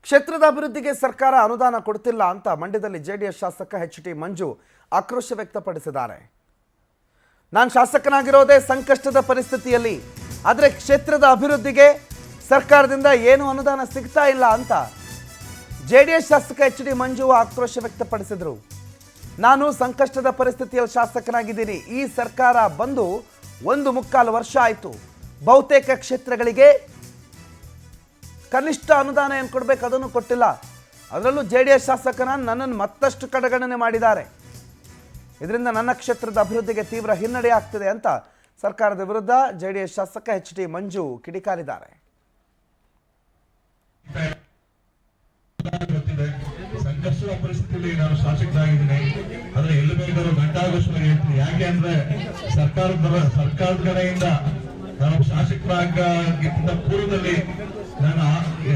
ಕ್ಷೇತ್ರದ ಅಭಿವೃದ್ಧಿಗೆ ಸರ್ಕಾರ ಅನುದಾನ ಕೊಡುತ್ತಿಲ್ಲ ಅಂತ ಮಂಡ್ಯದಲ್ಲಿ ಜೆಡಿಎಸ್ ಶಾಸಕ ಎಚ್.ಟಿ. ಮಂಜು ಆಕ್ರೋಶ ವ್ಯಕ್ತಪಡಿಸಿದ್ದಾರೆ. ನಾನು ಶಾಸಕನಾಗಿರೋದೇ ಸಂಕಷ್ಟದ ಪರಿಸ್ಥಿತಿಯಲ್ಲಿ, ಆದರೆ ಕ್ಷೇತ್ರದ ಅಭಿವೃದ್ಧಿಗೆ ಸರ್ಕಾರದಿಂದ ಏನು ಅನುದಾನ ಸಿಗ್ತಾ ಇಲ್ಲ ಅಂತ ಜೆಡಿಎಸ್ ಶಾಸಕ ಎಚ್.ಟಿ. ಮಂಜು ಆಕ್ರೋಶ ವ್ಯಕ್ತಪಡಿಸಿದರು. ನಾನು ಸಂಕಷ್ಟದ ಪರಿಸ್ಥಿತಿಯಲ್ಲಿ ಶಾಸಕನಾಗಿದ್ದೀನಿ. ಈ ಸರ್ಕಾರ ಬಂದು 1.25 ವರ್ಷ ಆಯಿತು. ಬಹುತೇಕ ಕ್ಷೇತ್ರಗಳಿಗೆ ಕನಿಷ್ಠ ಅನುದಾನ ಏನು ಕೊಡಬೇಕು ಅದನ್ನು ಕೊಟ್ಟಿಲ್ಲ. ಅದರಲ್ಲೂ ಜೆಡಿಎಸ್ ಶಾಸಕನ ನನ್ನನ್ನು ಮತ್ತಷ್ಟು ಕಡೆಗಣನೆ ಮಾಡಿದ್ದಾರೆ. ಇದರಿಂದ ನನ್ನ ಕ್ಷೇತ್ರದ ಅಭಿವೃದ್ಧಿಗೆ ತೀವ್ರ ಹಿನ್ನಡೆ ಆಗ್ತಿದೆ ಅಂತ ಸರ್ಕಾರದ ವಿರುದ್ಧ ಜೆಡಿಎಸ್ ಶಾಸಕ ಎಚ್.ಟಿ. ಮಂಜು ಕಿಡಿಕಾರಿದ್ದಾರೆ. ಸಂಕಷ್ಟದ ಪರಿಸ್ಥಿತಿಯಲ್ಲಿ ನಾನು ಶಾಸಕನಾಗಿದ್ದೀನಿ, ಆದ್ರೆ ಎಲ್ಲಿ ಬೇಕಾದ್ರೂ ಗಂಟಾಗೋಷ್ಠಿ ಹೇಳ್ತೀನಿ. ಯಾಕೆ ಅಂದ್ರೆ ಸರ್ಕಾರದ ಕಡೆಯಿಂದ ನಾನು ಶಾಸಕರಾಗಿದ್ದ ಪೂರ್ವದಲ್ಲಿ ನಾನು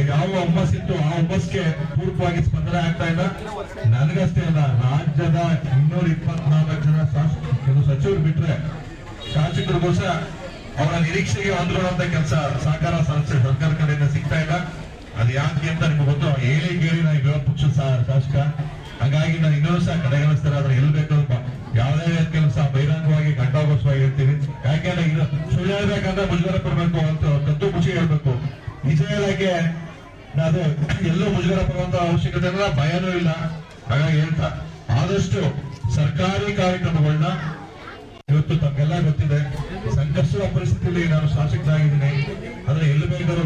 ಯಾವ ಹುಮ್ಮಸ್ಸಿತ್ತು ಆ ಹುಮ್ಮಸ್ಗೆ ಪೂರ್ವವಾಗಿ ಸ್ಪಂದನೆ ಆಗ್ತಾ ಇಲ್ಲ. ನನಗಷ್ಟೇ ಅಲ್ಲ, ರಾಜ್ಯದ 224 ಜನ ಸಚಿವರು ಬಿಟ್ರೆ ಶಾಸಕರಿಗೋಸ್ಕರ ಅವರ ನಿರೀಕ್ಷೆಗೆ ಹೊಂದಿರುವಂತ ಕೆಲಸ ಸಹಕಾರ ಸರ್ಕಾರ ಕಡೆಯಿಂದ ಸಿಗ್ತಾ ಇಲ್ಲ. ಅದು ಯಾಕೆ ಅಂತ ನಿಮ್ಗೆ ಗೊತ್ತು. ಕೇಳಿ ನಾನು ವಿರೋಧ ಪಕ್ಷ ಶಾಸಕ, ಹಾಗಾಗಿ ನಾನು ಇನ್ನೊಂದು ಸಹ ಕಡೆಗಣಿಸ್ತಾರೆ. ಆದ್ರೆ ಎಲ್ಲಿ ಬೇಕಾದ್ರು ಯಾವುದೇ ಕೆಲಸ ಬಹಿರಂಗವಾಗಿ ಗಂಟಾಘೋಷವಾಗಿ ಹೇಳ್ತೀವಿ. ಯಾಕೆಂದ್ರೆ ಇದು ಸುಳ್ಳು ಹೇಳ್ಬೇಕಂದ್ರೆ ಮುಜುಗರ ಪಡಬೇಕು ಅಂತ ಕದ್ದು ಖುಷಿ ಹೇಳ್ಬೇಕು. ನಿಜ ಹೇಳಕ್ಕೆ ಅದು ಎಲ್ಲೂ ಮುಜುಗರ ಪಡುವಂತ ಅವಶ್ಯಕತೆ ಇಲ್ಲ, ಭಯನೂ ಇಲ್ಲ. ಹಾಗಾಗಿ ಹೇಳ್ತಾ ಆದಷ್ಟು ಸರ್ಕಾರಿ ಕಾರ್ಯಕ್ರಮಗಳನ್ನ ಇವತ್ತು ತಮಗೆಲ್ಲ ಗೊತ್ತಿದೆ. ಸಂಕಷ್ಟದ ಪರಿಸ್ಥಿತಿಯಲ್ಲಿ ನಾನು ಶಾಸಕನಾಗಿದ್ದೀನಿ, ಆದ್ರೆ ಎಲ್ಲಿ ಬೇಕಾದ್ರೂ